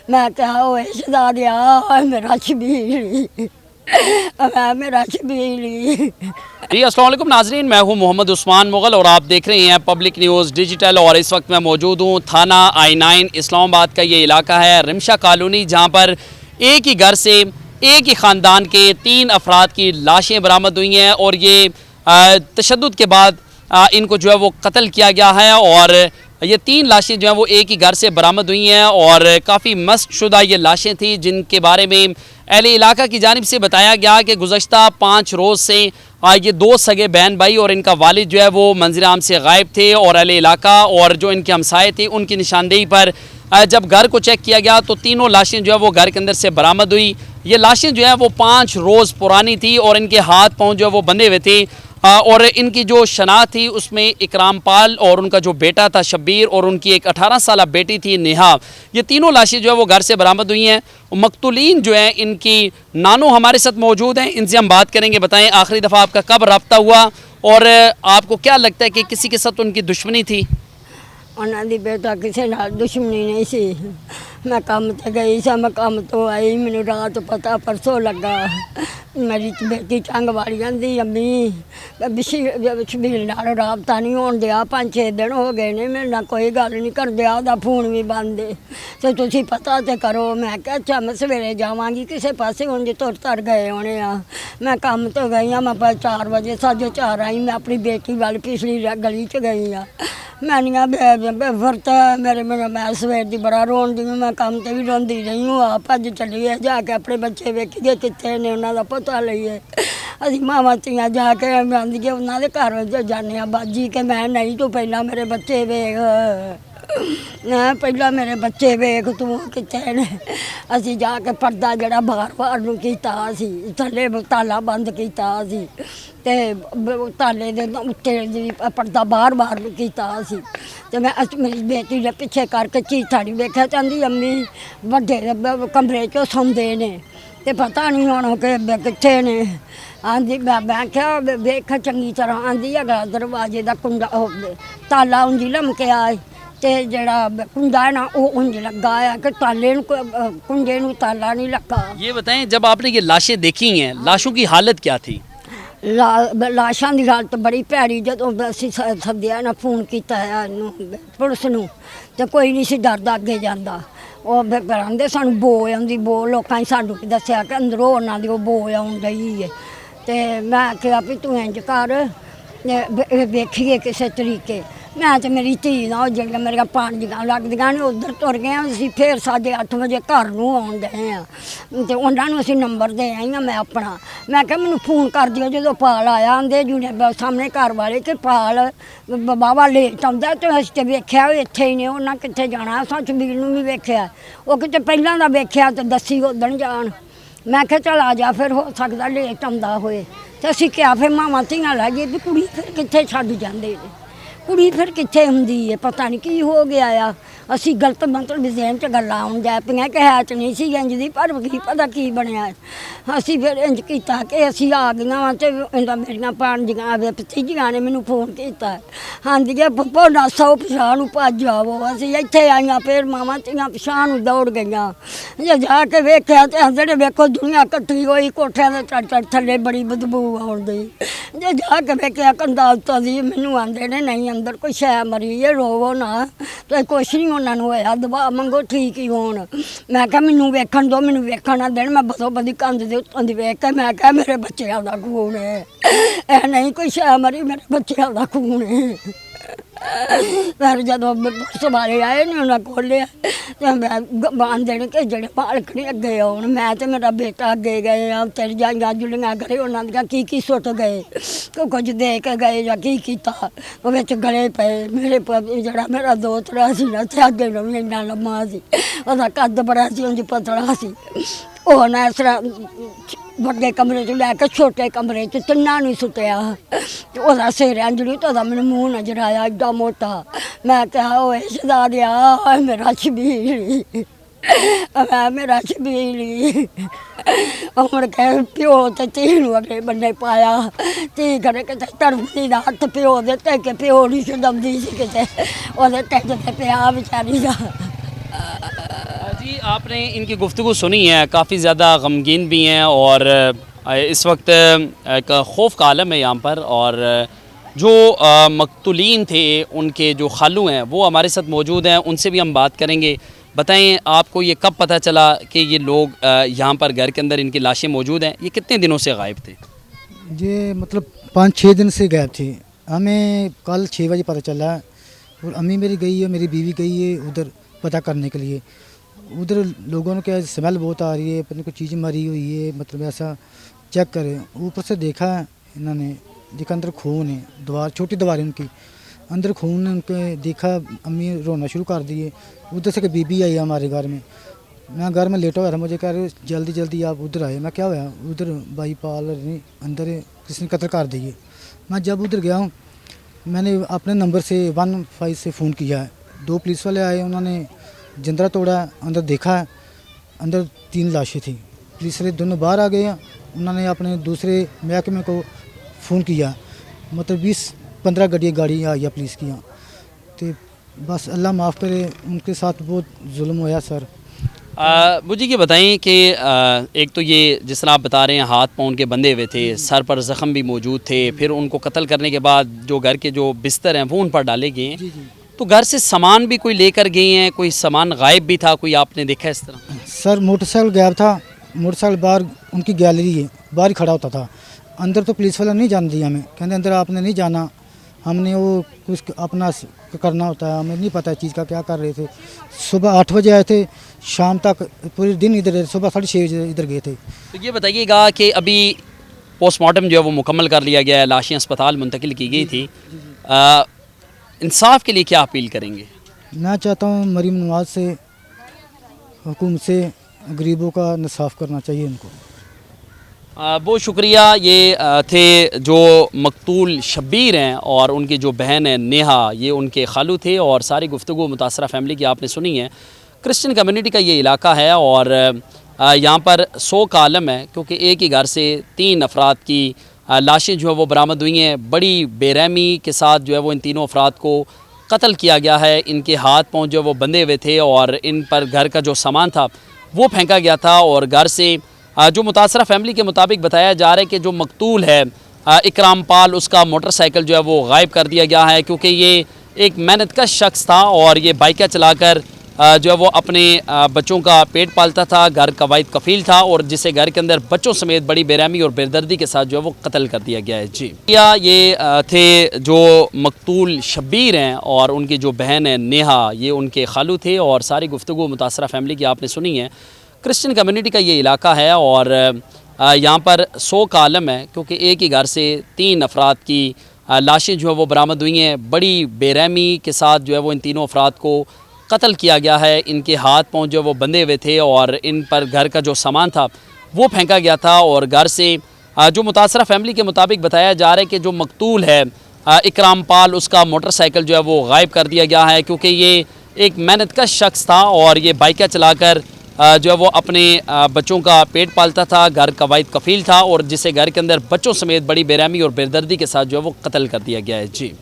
मैं कहा ओए शहजादिया मेरा शबीली मेरा शबीली। जी अस्सलाम वालेकुम नाजरीन, मैं हूं मोहम्मद उस्मान मुग़ल और आप देख रहे हैं पब्लिक न्यूज़ डिजिटल। और इस वक्त मैं मौजूद हूं थाना I9 इस्लामाबाद का ये इलाका है रिमशा कॉलोनी, जहां पर एक ही घर से एक ही ख़ानदान के 3 अफराद की लाशें बरामद हुई हैं और ये तशद्दुद के बाद इनको जो है वो कत्ल किया गया है। और ये 3 लाशें जो हैं वो एक ही घर से बरामद हुई हैं और काफ़ी मस्त शुदा ये लाशें थी, जिनके बारे में अहले इलाका की जानिब से बताया गया कि गुज़श्ता 5 रोज़ से ये 2 सगे बहन भाई और इनका वालिद जो है वो मंज़िल आम से गायब थे। और अहले इलाका और जो इनके हमसाए थे उनकी निशानदेही पर जब घर को चेक किया गया तो तीनों लाशें जो है वो घर के अंदर से बरामद हुई। ये लाशें जो है वो 5 रोज़ पुरानी थी और इनके हाथ पाँव जो है वो बंधे हुए थे। और इनकी जो शनाख्त थी उसमें इकराम पाल और उनका जो बेटा था शब्बीर और उनकी एक 18 साल बेटी थी नेहा, ये तीनों लाशें जो है वो घर से बरामद हुई हैं। मकतूलीन जो हैं इनकी नानो हमारे साथ मौजूद हैं, इनसे हम बात करेंगे। बताएं आखिरी दफ़ा आपका कब रब्ता हुआ और आपको क्या लगता है कि किसी के साथ उनकी दुश्मनी थी? उन्होंने दी बेटा किसी नाल दुश्मनी नहीं सी। मैं काम ते गई सा, मैं काम तो आई, मैनू रात पता परसों लगा मेरी बेटी चंग वाली आंदी अम्मी शबील नाल राबता नहीं होण दिया, 5-6 दिन हो गए ने मेरे नाल कोई गल नहीं कर दिया, ओहदा फोन भी बंद है तो तुसी पता तो करो। मैं क्या अच्छा मैं सवेरे जावांगी किसी पासे, हुण जे तुर तर गए होने आ। मैं काम तो गई हाँ, मैं 4 बजे 4:30 आई, मैं अपनी बेटी वाल पिछली गली च गई हाँ। मैं वरत मेरे मैं सवेर की बड़ा रोन दी, मैं काम से भी रोंदी रही हूँ। आप भज चलीए जाके अपने बच्चे वेखिए कितने ने, उन्होंने पता लईए। असी मावां तियां जाके आंदिए उन्होंने घर जाने बाजी के मैं नहीं तू पहला मेरे बच्चे वेख, पहला मेरे बच्चे वेख तू कितने ने। असी जाके पर्दा जरा बार नूं कीता सी, थल्ले ताला बंद कीता सी ते ताले दे उत्ते पर्दा बार कीता सी। ते मैं मेरी बेटी ने पिछे करके चीज थाड़ी वेख्या, चाहती अम्मी वड्डे कमरे चो सौंदे ने ते पता नहीं हुण कि कित्थे ने। आंदी मैं क्या वेख चंगी तरह, आंदी अगला दरवाजे का कुंडा ताला उंजी लमकिया ते जड़ा कुंडा है ना वो उंज लगा है कि ताले कुंडे नूं ताला नहीं लगा। ये बताएं जब आपने ये लाशें देखी हैं, लाशों की हालत क्या थी? लाशां की हालत बड़ी भैड़ी। जो असीं सद्दिया ना फोन किया पुलिस नूं ते कोई नहीं सी डरदा अगे जांदा। वो कहते सानू बो आउंदी, बो लोकां सानू दस्सिया कि अंदरों उन्हां दी बो आउण डई है। ते मैं आखिया भी तू इंज कर वेखिए किसी तरीके। मैं तो मेरी धी ना जड़ियां मेरिया पांजियां लगदियां ने उधर तुर गए असीं, फिर 8:30 बजे घर नूं आउण डए आ ते उन्हां नूं असीं नंबर दे आई हाँ मैं अपना। मैं कहा मैनूं फोन कर दिओ जो पाल आया, आंदे जुने सामने घर वाले कि पाल बाबा लेट आउंदा ते असीं ते वेख्या इत्थे ही ने, उन्हां कित्थे जाना। असां शबील नूं भी वेख्या, वो किते पहिलां दा वेख्या ते दस्सी उदण जाण। मैं क्या चल आ जा, फिर हो सकदा लेट आउंदा होए ते असीं क्या फिर मावां धियां लाइए भी कुड़ी फिर कित्थे छड्ड जांदे ने, कुड़ी फिर कित्थे हुंदी है। पता नहीं की हो गया आ। असी गलत मतलब जहन च गल्लां आउण जा पईआं कि है तो नहीं सी इंज दी, पर की पता की बनया। असी फिर इंज कीता कि असी आ गईआं वां ते मेरियां भाणजियां भतीजियां ने मैनूं फोन कीता, आंदियां पप्पो नासो पिछां नूं भज आवो। असी इत्थे आईआं, फिर मावां धीआं पिछां नूं दौड़ गईआं। जे जाके वेख्या ते आंदे ने वेखो दुनिया कट्ठी होई, कोठियां दे चढ़ थल्ले बड़ी बदबू आउण दी। जे जाके वेख्या कंधा उत्तों दी, मैनूं आंदे ने नहीं अंदर कोई शै मरी है, रोवो ना तो कुछ नहीं उन्होंने होया, दवा मंगो ठीक ही होण। मैं क्या मैनूं वेखण दो, मैनूं वेखण ना देण। मैं बदो बदी कंध दे उत्तों दी वेख के मैं क्या मेरे बच्चों का खून है, ऐ नहीं कोई शै मरी, मेरे बच्चों का खून है। फिर जदों पुलिस वाले आए ने उन्हें खोलिया तो आंदे ने कि जेड़े मालक ने अगे आउण। मैं तो मेरा बेटा अगे गए आ, तेरी जाइयां जुलियां करे उन्होंने दियां की सुट गए, कुछ दे के गए या की कीता, वो विच गले पे। मेरे जड़ा मेरा दोतरा सी ना ते अगे नूं भी इन्ना लम्मा सी, ओहदा कद बड़ा सी, उंज पतला सी। ਉਹ ਨਾ ਇਸ ਤਰ੍ਹਾਂ ਵੱਡੇ ਕਮਰੇ 'ਚ ਲੈ ਕੇ ਛੋਟੇ ਕਮਰੇ 'ਚ ਤਿੰਨਾਂ ਨੂੰ ਸੁੱਟਿਆ ਤੇ ਉਹਦਾ ਸਿਰ ਇੰਝ ਨਹੀਂ ਤੇ ਉਹਦਾ ਮੈਨੂੰ ਮੂੰਹ ਨਜ਼ਰ ਆਇਆ ਐਡਾ ਮੋਟਾ। ਮੈਂ ਕਿਹਾ ਓਏ ਸ਼ਹਜ਼ਾਦਿਆ ਮੇਰਾ ਸ਼ਬੀਲੀ, ਮੇਰਾ ਸ਼ਬੀਲੀ। ਹੁਣ ਕਹਿ ਪਿਓ ਤੇ ਧੀ ਨੂੰ ਅਗਲੇ ਬੰਨੇ ਪਾਇਆ, ਧੀ ਕਰੇ ਕਿਤੇ ਤੜਫਦੀ ਦਾ ਹੱਥ ਪਿਓ ਦੇ ਤੇ ਕਿ ਪਿਓ ਨਹੀਂ ਛਡਾਉਂਦੀ ਸੀ, ਕਿਤੇ ਉਹਦੇ ਢਿੱਡ ਤੇ ਪਿਆ ਵਿਚਾਰੀ ਦਾ। जी, आपने इनकी गुफ्तगू सुनी है, काफ़ी ज़्यादा गमगीन भी हैं और इस वक्त एक खौफ का आलम है यहाँ पर। और जो मकतूलीन थे उनके जो खालू हैं वो हमारे साथ मौजूद हैं, उनसे भी हम बात करेंगे। बताएं, आपको ये कब पता चला कि ये लोग यहाँ पर घर के अंदर इनकी लाशें मौजूद हैं? ये कितने दिनों से गायब थे? ये मतलब 5-6 दिन से गायब थी। हमें कल 6 बजे पता चला और अम्मी मेरी गई है, मेरी बीवी गई है उधर पता करने के लिए। उधर लोगों ने क्या स्मेल बहुत आ रही है, पता नहीं कोई चीज़ मरी हुई है, मतलब ऐसा चेक करें। ऊपर से देखा इन्होंने, देखा अंदर खून है, दीवार छोटी दीवार है उनकी, अंदर खून है उनके। देखा अम्मी रोना शुरू कर दिए। उधर से बीबी आई हमारे घर में, मैं घर में लेटा हुआ था, मुझे कह रहे जल्दी जल्दी आप उधर आए। मैं क्या हुआ? उधर भाई पाल अंदर किसी ने कत्ल कर दिए। मैं जब उधर गया हूँ, मैंने अपने नंबर से 15 से फ़ोन किया है। 2 पुलिस वाले आए, उन्होंने जिंदरा तोड़ा, अंदर देखा, अंदर 3 लाशें थी। पुलिस वाले दोनों बाहर आ गए। उन्होंने अपने दूसरे महकमे को फ़ोन किया, मतलब 20-15 गाड़ी आई है पुलिस की यहाँ। तो बस अल्लाह माफ़ करे, उनके साथ बहुत जुल्म होया सर। मुझे ये बताएं कि एक तो ये जिस तरह आप बता रहे हैं हाथ पाँव उनके बंधे हुए थे, सर पर ज़ख़म भी मौजूद थे, फिर उनको कत्ल करने के बाद जो घर के जो बिस्तर हैं वो उन पर डाले गए हैं। जी जी तो घर से सामान भी कोई लेकर गए हैं? कोई सामान गायब भी था? कोई आपने देखा इस तरह? सर मोटरसाइकिल गायब था। मोटरसाइकिल बाहर उनकी गैलरी है, बाहर ही खड़ा होता था। अंदर तो पुलिस वाला नहीं जाने दिया हमें, कहते अंदर आपने नहीं जाना, हमने वो कुछ अपना करना होता है, हमें नहीं पता चीज़ का क्या कर रहे थे। सुबह 8 बजे आए थे, शाम तक पूरे दिन इधर रहे, सुबह 6:30 बजे इधर गए थे। तो ये बताइएगा कि अभी पोस्टमार्टम जो है वो मुकम्मल कर लिया गया है, लाशें अस्पताल मुंतकिल की गई थी। इंसाफ के लिए क्या अपील करेंगे? मैं चाहता हूँ मरीम नवाज से, हुकूमत से गरीबों का इंसाफ करना चाहिए इनको। बहुत शुक्रिया। ये थे जो मकतूल शब्बीर हैं और उनकी जो बहन है नेहा, ये उनके खालू थे। और सारी गुफ्तगू मुतासरा फैमिली की आपने सुनी है। क्रिश्चियन कम्युनिटी का ये इलाका है और यहाँ पर 100 का आलम है, क्योंकि एक ही घर से 3 अफराद की लाशें जो है वो बरामद हुई हैं। बड़ी बेरहमी के साथ जो है वो इन तीनों अफराद को कत्ल किया गया है। इनके हाथ पाँव जो है वो बंधे हुए थे और इन पर घर का जो सामान था वो फेंका गया था। और घर से जो मुतासरा फैमिली के मुताबिक बताया जा रहा है कि जो मकतूल है इकराम पाल, उसका मोटरसाइकिल जो है वो गायब कर दिया गया है, क्योंकि ये एक मेहनतकश शख्स था और ये बाइकें चलाकर जो है वो अपने बच्चों का पेट पालता था, घर का वाहिद कफील था, और जिसे घर के अंदर बच्चों समेत बड़ी बेरहमी और बेदर्दी के साथ जो है वो कत्ल कर दिया गया है। जी, ये थे जो मकतूल शब्बीर हैं और उनकी जो बहन है नेहा, ये उनके खालू थे। और सारी गुफ्तगू मुतासरा फैमिली की आपने सुनी है। क्रिश्चियन कम्युनिटी का ये इलाका है और यहाँ पर 100 का आलम है, क्योंकि एक ही घर से 3 अफराद की लाशें जो है वो बरामद हुई हैं। बड़ी बेरहमी के साथ जो है वो इन तीनों अफराद को कत्ल किया गया है। इनके हाथ पाँव जो है वो बंधे हुए थे और इन पर घर का जो सामान था वो फेंका गया था। और घर से जो मुतासरा फैमिली के मुताबिक बताया जा रहा है कि जो मकतूल है इकराम पाल, उसका मोटरसाइकिल जो है वो गायब कर दिया गया है, क्योंकि ये एक मेहनतकश शख्स था और ये बाइकें चलाकर जो है वो अपने बच्चों का पेट पालता था, घर का वाहिद कफील था, और जिसे घर के अंदर बच्चों समेत बड़ी बेरहमी और बेदर्दी के साथ जो है वो कत्ल कर दिया गया है। जी।